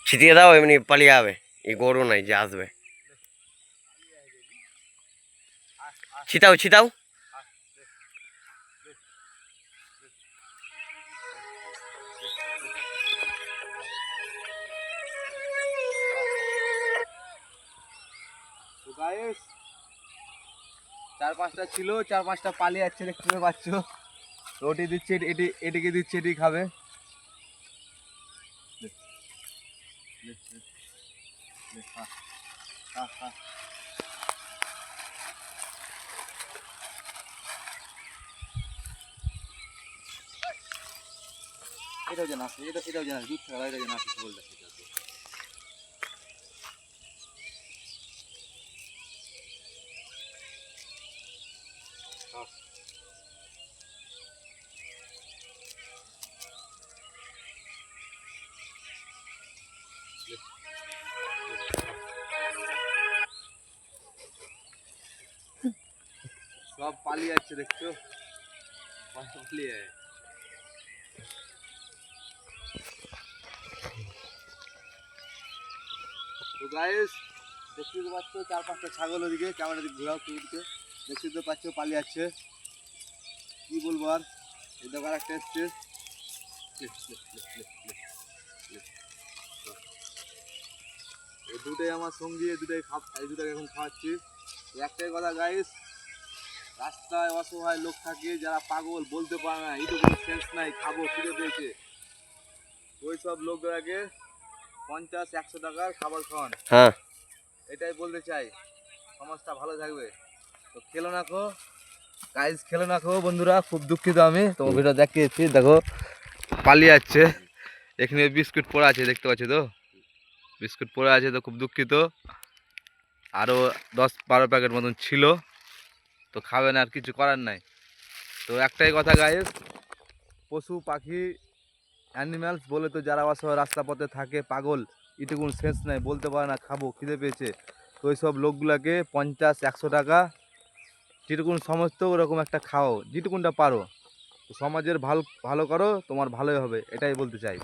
ছিটিয়ে দাও, এমনি পালিয়ে যাবে। এই গরু নাই যে আসবে। ছিটাও ছিটাও। গাইস 4-5টা ছিল, 4-5টা পালিয়ে যাচ্ছে, দেখতে পাচ্ছ। রুটি দিচ্ছে, এটিকে দিচ্ছে, এটি খাবে। এটাও যেন আসে, এটাও যেন আসে, দুধ ছাড়া এটা যেন আসে, বলতে সব পালিয়ে যাচ্ছে, দেখছো, পালিয়ে। তো গাইস দেখতে তো পাচ্ছ 4-5টা ছাগল, ওদিকে ক্যামেরা দিকে ঘোরাও, তুইদিকে দেখতে তো পাচ্ছ পালিয়ে যাচ্ছে। কি বলবো আর, এই দোকান একটা এসছে, এই দুটোই আমার সঙ্গী, এই দুটোকে এখন খাওয়াচ্ছি। একটাই কথা গাইস, রাস্তায় অসহায় লোক থাকে যারা পাগল, বলতে পারে না, এই তো কোনো সেন্স নাই, খাবো খিদে পেয়েছে, ওই সব লোকগুলাকে 50-100 টাকার খাবার খাওয়ান। হ্যাঁ, এটাই বলতে চাই, সমাজটা ভালো থাকবে। তো খেলো না খো গাইস, খেলো না খো বন্ধুরা, খুব দুঃখিত আমি তোমার ভিডিও দেখিয়েছি। দেখো পালিয়ে যাচ্ছে, এখানে বিস্কুট পড়ে আছে, দেখতে পাচ্ছি তো বিস্কুট পড়ে আছে, তো খুব দুঃখিত। আরও 10-12 প্যাকেট মতন ছিল, তো খাবে না, আর কিছু করার নাই। তো একটাই কথা গাইস, পশু পাখি অ্যানিম্যালস বলে তো যারা অসহায় রাস্তা পথে থাকে, পাগল, এটুকুন সেন্স নাই, বলতে পারে না খাবো খিদে পেয়েছে, তো ওই সব লোকগুলাকে 50-100 টাকা যেটুকুন সমস্ত ওরকম একটা খাও, যেটুকুনটা পারো। তো সমাজের ভালো করো, তোমার ভালোই হবে, এটাই বলতে চাই।